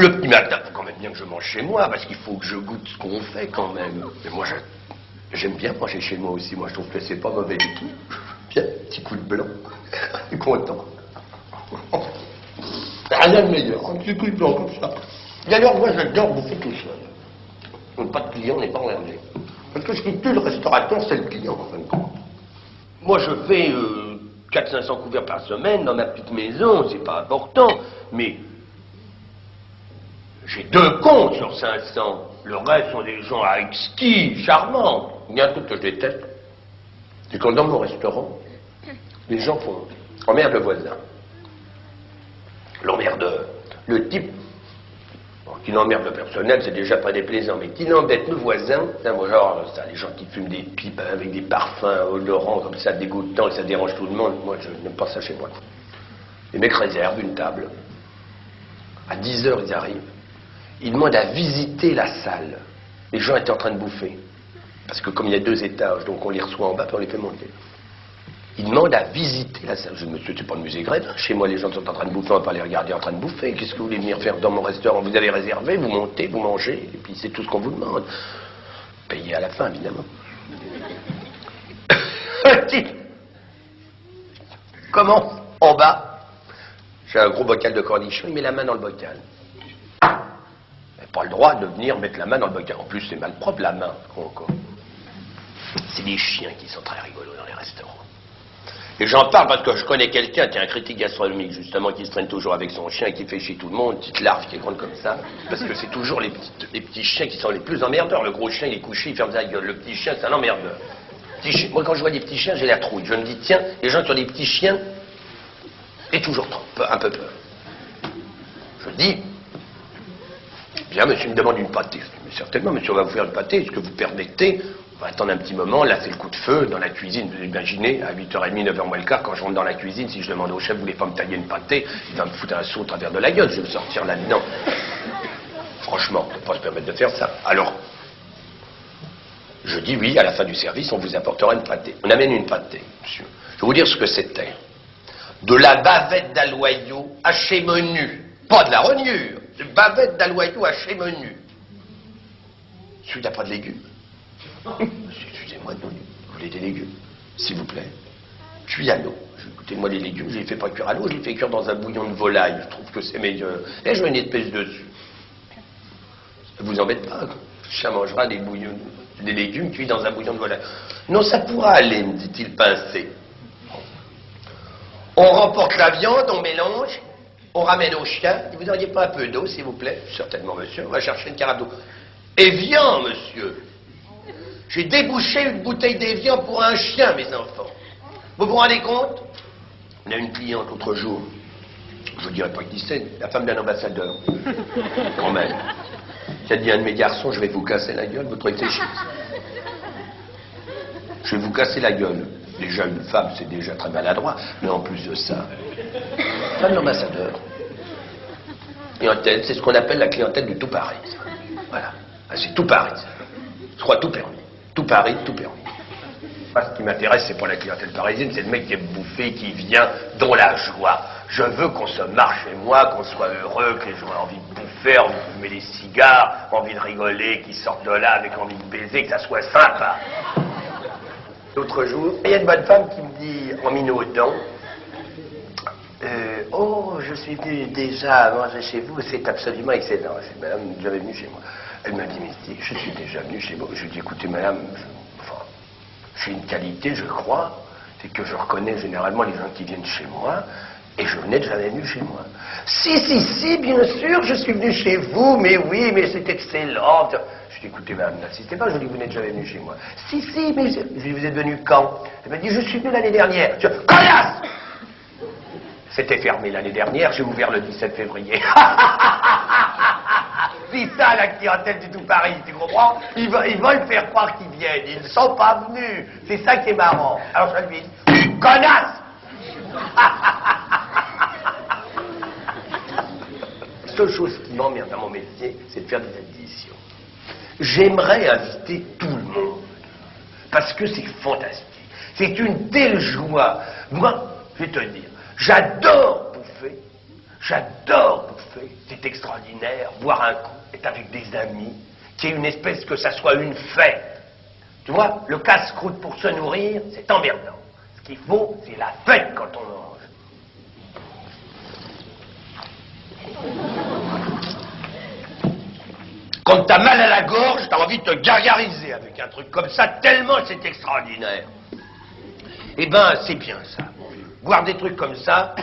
Le petit matin, faut quand même bien que je mange chez moi, parce qu'il faut que je goûte ce qu'on fait quand même. Mais moi, j'aime bien manger chez moi aussi. Moi, je trouve que c'est pas mauvais du tout. Bien, petit coup de blanc. Je suis content. Rien de meilleur, un petit coup de blanc comme ça. D'ailleurs, moi, j'adore bouffer tout seul. Pas de client, on n'est pas emmerdé. Parce que ce qui tue le restaurateur, c'est le client, en fin de compte. Moi, je fais 400-500 couverts par semaine dans ma petite maison, c'est pas important, mais j'ai 2 comptes sur 500. Le reste sont des gens exquis, charmants. Il y a un truc que je déteste, c'est quand dans mon restaurant, les gens emmerdent le voisin. L'emmerdeur. Le type qui n'emmerde le personnel, c'est déjà pas déplaisant, mais qui n'embête le voisin, genre ça, les gens qui fument des pipes avec des parfums odorants comme ça, dégoûtants, et ça dérange tout le monde, moi je n'aime pas ça chez moi. Les mecs réservent une table. À 10h, ils arrivent. Ils demandent à visiter la salle. Les gens étaient en train de bouffer. Parce que comme il y a 2 étages, donc on les reçoit en bas, puis on les fait monter. Ils demandent à visiter la salle. Je dis, monsieur, c'est pas le musée Grève. Chez moi, les gens sont en train de bouffer, on va pas les regarder en train de bouffer. Qu'est-ce que vous voulez venir faire dans mon restaurant? Vous avez réservé, vous montez, vous mangez, et puis c'est tout ce qu'on vous demande. Payez à la fin, évidemment. Comment? En bas, j'ai un gros bocal de cornichons, il met la main dans le bocal. Il n'a pas le droit de venir mettre la main dans le bocal. En plus, c'est mal propre, la main. C'est des chiens qui sont très rigolos dans les restaurants. Et j'en parle parce que je connais quelqu'un qui est un critique gastronomique, justement, qui se traîne toujours avec son chien et qui fait chier tout le monde, une petite larve qui est grande comme ça. Parce que c'est toujours les petits chiens qui sont les plus emmerdeurs. Le gros chien, il est couché, il ferme sa gueule. Le petit chien, c'est un emmerdeur. Moi, quand je vois des petits chiens, j'ai la trouille. Je me dis, tiens, les gens qui ont des petits chiens, et toujours un peu peur. Je dis, bien, monsieur me demande une pâtée. Mais certainement, monsieur, on va vous faire une pâtée. Est-ce que vous permettez? On va attendre un petit moment, là c'est le coup de feu, dans la cuisine, vous imaginez, à 8h30, 9h moins le quart, quand je rentre dans la cuisine, si je demande au chef, vous voulez pas me tailler une pâtée, il va me foutre un saut au travers de la gueule, je vais me sortir là-dedans. Franchement, on ne peut pas se permettre de faire ça. Alors, je dis oui, à la fin du service, on vous apportera une pâtée. On amène une pâtée, monsieur. Je vais vous dire ce que c'était. De la bavette d'aloyau hachée menu. Pas de la rognure, de bavette d'aloyau hachée menu. Celui n'a pas de légumes. Monsieur, excusez-moi, vous voulez des légumes, s'il vous plaît. Cuit à l'eau. Écoutez-moi, les légumes, je les fais pas cuire à l'eau, je les fais cuire dans un bouillon de volaille. Je trouve que c'est meilleur. Et je mets une épaisse dessus. Ça vous embête pas, quoi. Ça mangera des légumes cuits dans un bouillon de volaille. Non, ça pourra aller, me dit-il pincé. On remporte la viande, on mélange, on ramène au chien. Vous n'auriez pas un peu d'eau, s'il vous plaît? Certainement, monsieur. On va chercher une carafe d'eau. Evian, monsieur. J'ai débouché une bouteille d'Evian pour un chien, mes enfants. Vous vous rendez compte? On a une cliente l'autre jour. Je ne dirais pas qui c'est, la femme d'un ambassadeur. Quand même. Qui a dit à un de mes garçons, je vais vous casser la gueule, vous trouvez que c'est chic? Je vais vous casser la gueule. Déjà, une femme, c'est déjà très maladroit. Mais en plus de ça, femme d'ambassadeur. Clientèle, c'est ce qu'on appelle la clientèle du tout Paris. Voilà. Ah, c'est tout Paris. Je crois tout permis. Tout Paris, tout permis. Moi, ce qui m'intéresse, c'est pas la clientèle parisienne, c'est le mec qui aime bouffer, qui vient dans la joie. Je veux qu'on se marre chez moi, qu'on soit heureux, que les gens aient envie de bouffer, envie de fumer des cigares, envie de rigoler, qu'ils sortent de là avec envie de baiser, que ça soit sympa. L'autre jour, il y a une bonne femme qui me dit, en minaudant, oh, je suis venu déjà manger chez vous, c'est absolument excellent. Je dis, madame, vous êtes jamais venue chez moi. Elle m'a dit, mais je suis déjà venu chez vous. Je lui ai dit, écoutez, madame, j'ai une qualité, je crois, c'est que je reconnais généralement les gens qui viennent chez moi, et je n'ai jamais venu chez moi. Si, bien sûr, je suis venu chez vous, mais oui, mais c'est excellent. Je lui ai dit, écoutez, madame, n'insistez pas, je dis, vous n'êtes jamais venu chez moi. Si, mais je lui ai dit, vous êtes venu quand? Elle m'a dit, je suis venu l'année dernière. Je dis, connasse! C'était fermé l'année dernière, j'ai ouvert le 17 février. C'est ça la clientèle du tout Paris, tu comprends? Ils veulent faire croire qu'ils viennent, ils ne sont pas venus. C'est ça qui est marrant. Alors je lui dis, connasse! La seule chose qui m'emmerde dans mon métier, c'est de faire des additions. J'aimerais inviter tout le monde, parce que c'est fantastique. C'est une telle joie. Moi, je vais te dire, j'adore bouffer, J'adore bouffer, c'est extraordinaire. Boire un coup, être avec des amis, qu'il y ait une espèce que ça soit une fête. Tu vois, le casse-croûte pour se nourrir, c'est emmerdant. Ce qu'il faut, c'est la fête quand on mange. Quand t'as mal à la gorge, t'as envie de te gargariser avec un truc comme ça, tellement c'est extraordinaire. Eh ben, c'est bien ça, mon vieux. Boire des trucs comme ça,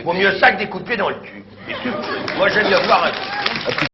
vaut mieux ça que des coups de pied dans le cul. Moi, j'aime bien boire un coup.